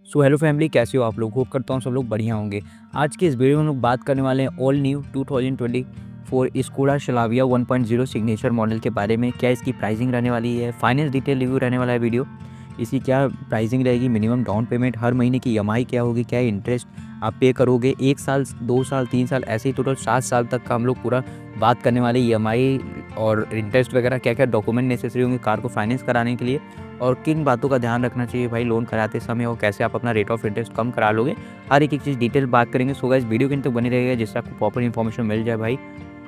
So hello family, कैसे हो आप लोग। होप करता हूँ सब लोग बढ़िया होंगे। आज के इस वीडियो में हम लोग बात करने वाले हैं all new 2024 Skoda Slavia 1.0 signature model के बारे में। क्या इसकी प्राइसिंग रहने वाली है, फाइनेंस डिटेल रिव्यू रहने वाला है वीडियो। इसकी क्या प्राइसिंग रहेगी, मिनिमम डाउन पेमेंट, हर महीने की ईएमआई क्या होगी, क्या इंटरेस्ट आप पे करोगे, 1 साल 2 साल 3 साल ऐसे ही टोटल 7 साल तक का हम लोग पूरा बात करने वाले। ईएमआई और इंटरेस्ट वगैरह क्या क्या डॉक्यूमेंट नेसेसरी होंगे कार को फाइनेंस कराने के लिए, और किन बातों का ध्यान रखना चाहिए भाई लोन कराते समय, और कैसे आप अपना रेट ऑफ इंटरेस्ट कम करा लोगे। हर एक चीज़ डिटेल बात करेंगे। सो गाइस वीडियो के अंत तक बने रहेगा जिससे आपको प्रॉपर इन्फॉर्मेशन मिल जाए भाई।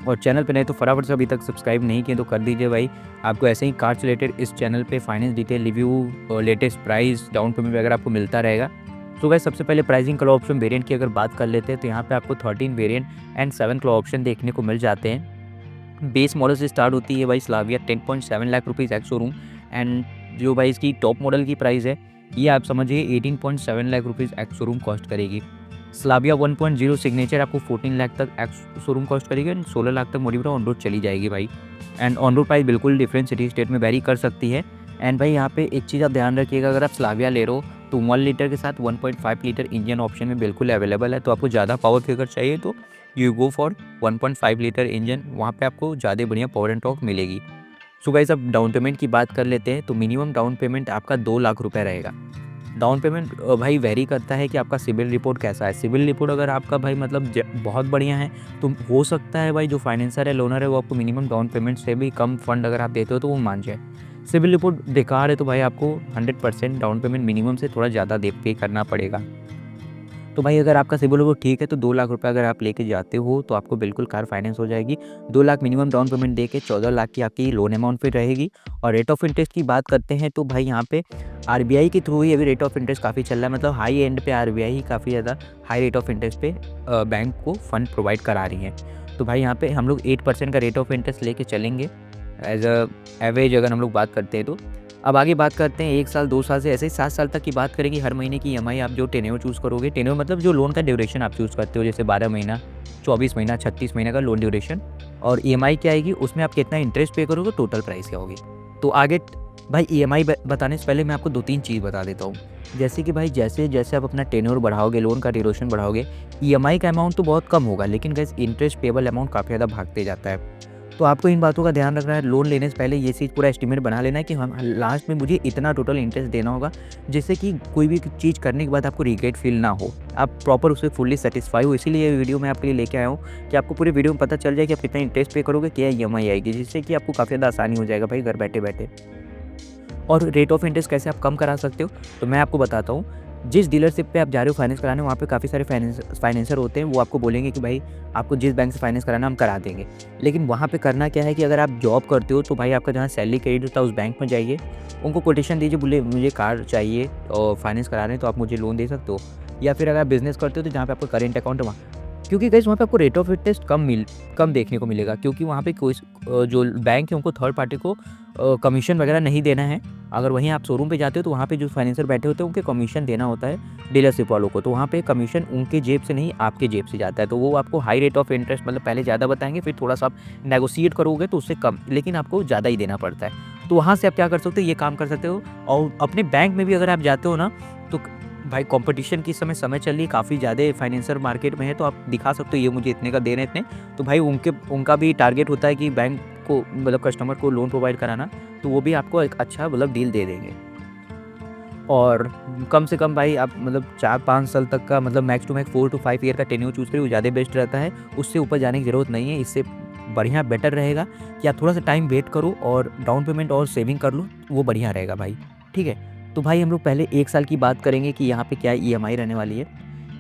और चैनल पे नहीं तो फटाफट से अभी तक सब्सक्राइब नहीं किए तो कर दीजिए भाई। आपको ऐसे ही कार से रिलेटेड इस चैनल पे finance detail review, latest price, down payment वगैरह आपको मिलता रहेगा। सो गाइस सबसे पहले प्राइसिंग कलर ऑप्शन वेरिएंट की अगर बात कर लेते हैं तो यहाँ पे आपको 13 वेरिएंट एंड 7 कलर ऑप्शन देखने को मिल जाते हैं। बेस मॉडल से स्टार्ट होती है भाई Slavia 10.7 lakh rupees ex showroom. And जो भाई इसकी टॉप मॉडल की प्राइस है ये आप समझिए 18.7 lakh rupees ex showroom cost करेगी। स्लाविया 1.0 सिग्नेचर आपको 14 लाख तक एक्स शोरूम कॉस्ट करेगी एंड 16 लाख तक मोटिवेटर ऑन रोड चली जाएगी भाई। एंड ऑन रोड प्राइस बिल्कुल डिफरेंट सिटी स्टेट में वेरी कर सकती है। एंड भाई यहाँ पे एक चीज़ आप ध्यान रखिएगा, अगर आप स्लाविया ले रहे हो तो 1 लीटर के साथ 1.5 लीटर इंजन ऑप्शन में बिल्कुल अवेलेबल है। तो आपको ज़्यादा पावर फिगर चाहिए तो you go for 1.5 litre engine, वहाँ पे आपको ज़्यादा बढ़िया पावर एंड टॉर्क मिलेगी। सो गाइस अब डाउन पेमेंट की बात कर लेते हैं तो मिनिमम डाउन पेमेंट आपका 2 लाख रुपए रहेगा। डाउन पेमेंट भाई वेरी करता है कि आपका सिबिल रिपोर्ट कैसा है। सिबिल रिपोर्ट अगर आपका भाई मतलब बहुत बढ़िया है तो हो सकता है भाई जो फाइनेंसर है, लोनर है, वो आपको मिनिमम डाउन पेमेंट से भी कम फंड अगर आप देते हो तो वो मान जाए। सिबिल रिपोर्ट बेकार है तो भाई आपको 100% डाउन पेमेंट मिनिमम से थोड़ा ज़्यादा दे पे करना पड़ेगा। तो भाई अगर आपका सिबिल वो ठीक है तो 2 लाख रुपए अगर आप लेके जाते हो तो आपको बिल्कुल कार फाइनेंस हो जाएगी। 2 लाख मिनिमम डाउन पेमेंट दे के 14 लाख की आपकी लोन अमाउंट पे रहेगी। और रेट ऑफ इंटरेस्ट की बात करते हैं तो भाई यहाँ पे आरबीआई के थ्रू ही अभी रेट ऑफ इंटरेस्ट काफ़ी चल रहा है, मतलब हाई एंड पे आरबीआई ही काफ़ी ज़्यादा हाई रेट ऑफ इंटरेस्ट पे बैंक को फंड प्रोवाइड करा रही है। तो भाई यहाँ पे हम लोग 8% का रेट ऑफ इंटरेस्ट लेके चलेंगे एज अ एवरेज अगर हम लोग बात करते हैं तो। अब आगे बात करते हैं 1 साल 2 साल से ऐसे ही 7 साल तक की बात करेंगे। हर महीने की ईएमआई आप जो टेन्योर चूज़ करोगे, टेन्योर मतलब जो लोन का ड्यूरेशन आप चूज़ करते हो, जैसे 12 महीना, 24 महीना, 36 महीने का लोन ड्यूरेशन, और ईएमआई क्या आएगी उसमें आप कितना इंटरेस्ट पे करोगे, टोटल प्राइस क्या होगी। तो आगे भाई ईएमआई बताने से पहले मैं आपको 2-3 चीज़ बता देता हूँ। जैसे कि भाई जैसे-जैसे आप अपना टेन्योर बढ़ाओगे, लोन का ड्यूरेशन बढ़ाओगे, ईएमआई का अमाउंट तो बहुत कम होगा, लेकिन गाइस इंटरेस्ट पेएबल अमाउंट काफ़ी ज़्यादा भागते जाता है। तो आपको इन बातों का ध्यान रखना है। लोन लेने से पहले ये चीज़ पूरा एस्टीमेट बना लेना है कि हम लास्ट में मुझे इतना टोटल इंटरेस्ट देना होगा, जिससे कि कोई भी चीज़ करने के बाद आपको रिग्रेट फील ना हो, आप प्रॉपर उससे फुल्ली सेटिस्फाई हो। इसीलिए ये वीडियो मैं आपके लिए लेके आया हूँ कि आपको पूरी वीडियो में पता चल जाए कि आप कितना इंटरेस्ट पे करोगे, क्या ईएमआई आएगी, जिससे कि आपको काफ़ी ज़्यादा आसानी हो जाएगा भाई घर बैठे-बैठे। और रेट ऑफ इंटरेस्ट कैसे आप कम करा सकते हो, तो मैं आपको बताता हूँ। जिस डीलरशिप पे आप जा रहे हो फाइनेंस कराने, वहाँ पे काफ़ी सारे फाइनेंसर होते हैं, वो आपको बोलेंगे कि भाई आपको जिस बैंक से फाइनेंस कराना हम करा देंगे। लेकिन वहाँ पे करना क्या है कि अगर आप जॉब करते हो तो भाई आपका जहाँ सैलरी क्रेडिट होता है उस बैंक में जाइए, उनको कोटेशन दीजिए, बोले मुझे कार चाहिए और फाइनेंस करा रहे हैं तो आप मुझे लोन दे सकते हो। या फिर अगर आप बिज़नेस करते हो तो जहाँ पे आपका करेंट अकाउंट है वहाँ, क्योंकि गाइस वहाँ पे आपको रेट ऑफ इंटरेस्ट कम देखने को मिलेगा, क्योंकि वहाँ पे कोई जो बैंक है उनको थर्ड पार्टी को कमीशन वगैरह नहीं देना है। अगर वहीं आप शोरूम पे जाते हो तो वहाँ पे जो फाइनेंसर बैठे होते हैं उनके कमीशन देना होता है डीलरशिप वालों को, तो वहाँ पे कमीशन उनके जेब से नहीं आपके जेब से जाता है। तो वो आपको हाई रेट ऑफ इंटरेस्ट मतलब पहले ज़्यादा बताएंगे, फिर थोड़ा सा आप नेगोशिएट करोगे तो उससे कम, लेकिन आपको ज़्यादा ही देना पड़ता है। तो वहाँ से आप क्या कर सकते हो, ये काम कर सकते हो। और अपने बैंक में भी अगर आप जाते हो ना तो भाई कंपटीशन की समय चल रही है, काफ़ी ज़्यादा फाइनेंसर मार्केट में है, तो आप दिखा सकते हो ये मुझे इतने का दे रहे हैं इतने, तो भाई उनका भी टारगेट होता है कि बैंक को मतलब कस्टमर को लोन प्रोवाइड कराना, तो वो भी आपको एक अच्छा मतलब डील दे देंगे। और कम से कम भाई आप मतलब 4-5 साल तक का मतलब max to max 4 to 5 year का टेन्योर चूज़ करिए, वो ज़्यादा बेस्ट रहता है। उससे ऊपर जाने की ज़रूरत नहीं है। इससे बढ़िया बेटर रहेगा कि आप थोड़ा सा टाइम वेट करो और डाउन पेमेंट और सेविंग कर लो, वो बढ़िया रहेगा भाई। ठीक है? तो भाई हम लोग पहले 1 साल की बात करेंगे कि यहाँ पे क्या ईएमआई रहने वाली है।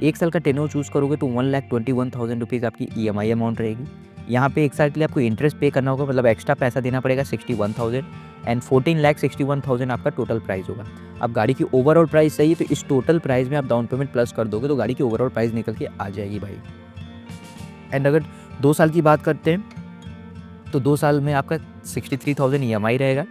1 साल का टेन्योर चूज़ करोगे तो 1,21,000 रुपीज़ आपकी ईएमआई अमाउंट रहेगी। यहाँ पे 1 साल के लिए आपको इंटरेस्ट पे करना होगा, मतलब एक्स्ट्रा पैसा देना पड़ेगा 61,000, एंड 14,61,000 आपका टोटल प्राइस होगा। अब गाड़ी की ओवरऑल प्राइस सही है तो इस टोटल प्राइस में आप डाउन पेमेंट प्लस कर दोगे तो गाड़ी की ओवरऑल प्राइस निकल के आ जाएगी भाई। एंड अगर 2 साल की बात करते हैं तो 2 साल में आपका 63,000 ईएमआई रहेगा,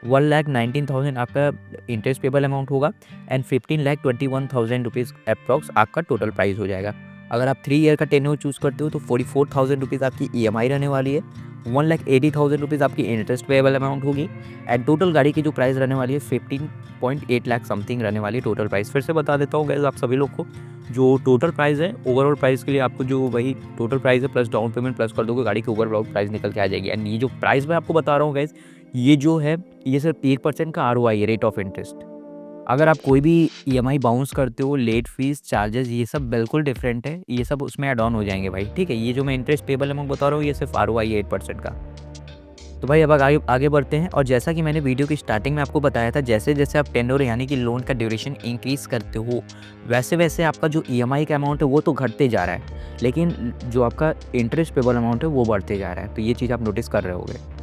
1,19,000 आपका इंटरेस्ट पेबल अमाउंट होगा, एंड 15,21,000 रुपीज़ अप्रॉक्स आपका टोटल प्राइस हो जाएगा। अगर आप 3 ईयर का टेन्योर चूज़ करते हो तो 44,000 रुपीज़ आपकी ईएमआई रहने वाली है, 1,80,000 रुपीज़ आपकी इंटरेस्ट पेएबल अमाउंट होगी एंड टोटल गाड़ी की जो प्राइस रहने वाली है 15.8 लाख समथिंग रहने वाली है टोटल प्राइस। फिर से बता देता हूँ गाइस आप सभी लोग को, जो टोटल प्राइस है ओवरऑल प्राइस के लिए आपको जो वही टोटल प्राइस है प्लस डाउन पेमेंट प्लस कर दोगे गाड़ी की ओवरऑल प्राइस निकल के आ जाएगी। एंड ये जो प्राइस मैं आपको बता रहा हूँ गाइस, ये जो है ये सिर्फ 8% का आरओआई है, रेट ऑफ इंटरेस्ट। अगर आप कोई भी ईएमआई बाउंस करते हो, लेट फीस, चार्जेस, ये सब बिल्कुल डिफरेंट है, ये सब उसमें ऐड ऑन हो जाएंगे भाई, ठीक है। ये जो मैं इंटरेस्ट पेबल अमाउंट बता रहा हूँ ये सिर्फ आरओआई है 8% का। तो भाई अब आगे आगे बढ़ते हैं और जैसा कि मैंने वीडियो की स्टार्टिंग में आपको बताया था, जैसे जैसे आप टेन्योर यानी कि लोन का ड्यूरेशन इंक्रीज करते हो वैसे वैसे आपका जो ईएमआई का अमाउंट है वो तो घटते जा रहा है, लेकिन जो आपका इंटरेस्ट पेबल अमाउंट है वो बढ़ते जा रहा है। तो ये चीज़ आप नोटिस कर रहे होगे।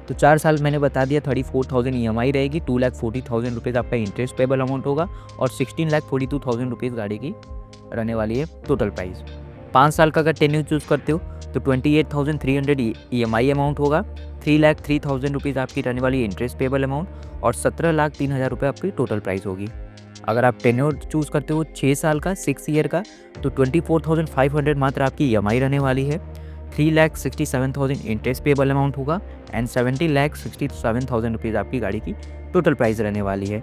तो 4 साल मैंने बता दिया, 34,000 ईएमआई रहेगी, 2,40,000 रुपीज़ आपका इंटरेस्ट पेबल अमाउंट होगा और 16,42,000 रुपीज़ गाड़ी की रहने वाली है टोटल प्राइस। 5 साल का अगर टेन्योर चूज़ करते हो तो 28,300 ईएमआई अमाउंट होगा, 3,03,000 रुपीज़ आपकी रहने वाली इंटरेस्ट पेबल अमाउंट और 17,03,000 रुपये आपकी टोटल प्राइस होगी। अगर आप टेन्योर चूज़ करते हो 6 साल का 6 ईयर का तो 24,500 मात्र आपकी ईएमआई रहने वाली है, 3,67,000 इंटरेस्ट पेबल अमाउंट होगा एंड 70,67,000 रुपीज़ आपकी गाड़ी की टोटल प्राइस रहने वाली है।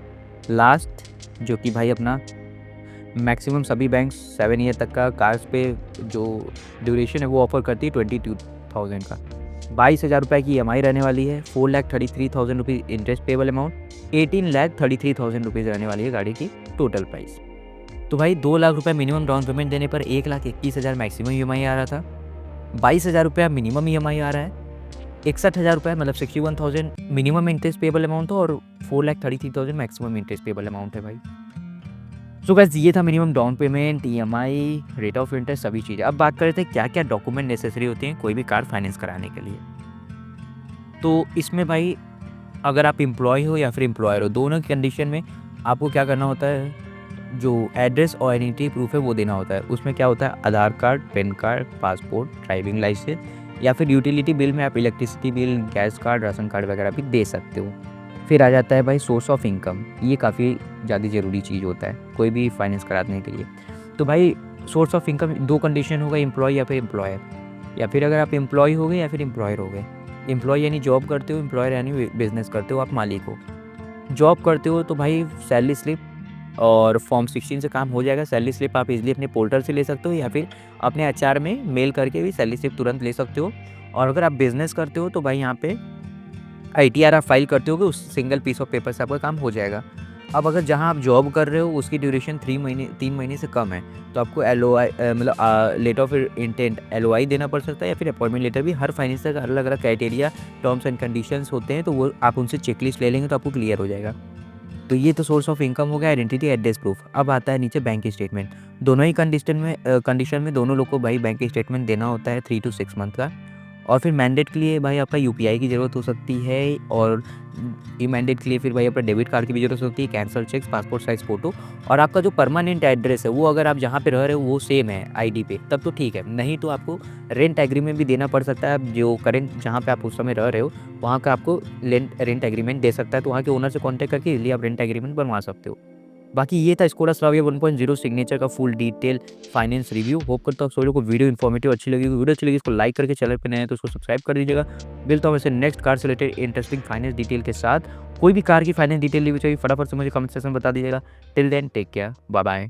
लास्ट जो कि भाई अपना मैक्सिमम सभी बैंक्स 7 ईयर तक का कार्स पे जो ड्यूरेशन है वो ऑफर करती है 22,000 का। 22,000 रुपये की ईएमआई रहने वाली है, 4,33,000 rupees interest payable amount, 18,33,000 rupees रहने वाली है गाड़ी की टोटल प्राइस। तो भाई 2 लाख रुपये मिनिमम डाउन पेमेंट देने पर 1,21,000 मैक्सिमम ईएमआई आ रहा था, 22,000 रुपया मिनिमम ईएमआई आ रहा है, 61,000 रुपये मतलब 61,000 मिनिमम इंटरेस्ट पेबल अमाउंट हो और 4,33,000 मैक्सिमम इंटरेस्ट पेबल अमाउंट है भाई। सो गाइस ये था minimum down payment, EMI, rate of interest, सभी चीज़ें। अब बात करते हैं क्या क्या डॉक्यूमेंट नेसेसरी होते हैं कोई भी कार फाइनेंस कराने के लिए। तो इसमें भाई अगर आप एम्प्लॉय हो या फिर एम्प्लॉयर हो, दोनों की कंडीशन में आपको क्या करना होता है, जो एड्रेस और आइडेंटिटी प्रूफ है वो देना होता है। उसमें क्या होता है, Aadhaar card, PAN card, passport, driving licence या फिर यूटिलिटी बिल में आप electricity bill, gas card, ration card वगैरह भी दे सकते हो। फिर आ जाता है भाई सोर्स ऑफ इनकम, ये काफ़ी ज़्यादा ज़रूरी चीज़ होता है कोई भी फाइनेंस कराने के लिए। तो भाई सोर्स ऑफ इनकम 2 कंडीशन होगा, एम्प्लॉय या फिर एम्प्लॉयर, या फिर अगर आप एम्प्लॉय हो गए या फिर एम्प्लॉयर हो गए। एम्प्लॉय यानी जॉब करते हो, एम्प्लॉयर यानी बिजनेस करते हो, आप मालिक हो। जॉब करते हो तो भाई सैलरी स्लिप और फॉर्म 16 से काम हो जाएगा। सैलरी स्लिप आप इजीली अपने पोर्टल से ले सकते हो या फिर अपने एचआर में मेल करके भी सैलरी स्लिप तुरंत ले सकते हो। और अगर आप बिज़नेस करते हो तो भाई यहाँ पे आईटीआर आप फाइल करते होगे, उस सिंगल पीस ऑफ पेपर से आपका काम हो जाएगा। अब अगर जहाँ आप जॉब कर रहे हो उसकी ड्यूरेशन 3 महीने से कम है तो आपको एलओआई मतलब लेटर ऑफ इंटेंट एलओआई देना पड़ सकता है या फिर अपॉइंटमेंट लेटर भी। हर फाइनेंसर का अलग अलग क्राइटेरिया, टर्म्स एंड कंडीशंस होते हैं, तो वो आप उनसे चेकलिस्ट ले लेंगे तो आपको क्लियर हो जाएगा। तो ये तो सोर्स ऑफ इनकम हो गया, आइडेंटिटी, एड्रेस प्रूफ। अब आता है नीचे बैंक स्टेटमेंट। दोनों ही कंडीशन में दोनों लोग को भाई बैंक स्टेटमेंट देना होता है 3 to 6 मंथ का। और फिर मैंडेट के लिए भाई आपका यूपीआई की ज़रूरत हो सकती है और ई मैंडेट के लिए फिर भाई अपना डेबिट कार्ड की भी ज़रूरत होती है, cancel cheque, passport size photo. और आपका जो परमानेंट एड्रेस है वो अगर आप जहाँ पे रह रहे हो वो सेम है आईडी पे तब तो ठीक है, नहीं तो आपको रेंट एग्रीमेंट भी देना पड़ सकता है। आप जो करेंट जहाँ पे आप उस समय रह रहे हो वहाँ का आपको रेंट एग्रीमेंट दे सकता है, तो वहाँ के ओनर से कॉन्टैक्ट करके इसलिए आप रेंट एग्रीमेंट बनवा सकते हो। बाकी ये था स्कोडा स्लाविया 1.0 सिग्नेचर का full detail finance review. Hope करता हूँ आप सभी लोगों को वीडियो इन्फॉर्मेटिव अच्छी लगी। वीडियो अच्छी लगी इसको लाइक करके, चैनल पे नए हैं तो उसको सब्सक्राइब कर दीजिएगा। मिलता हूँ वैसे नेक्स्ट कार से रिलेटेड इंटरेस्टिंग फाइनेंस डिटेल के साथ। कोई भी कार की फाइनेंस डिटेल चाहिए फटाफट से मुझे कमेंट सेक्शन में बता दीजिएगा। Till then take care, bye bye.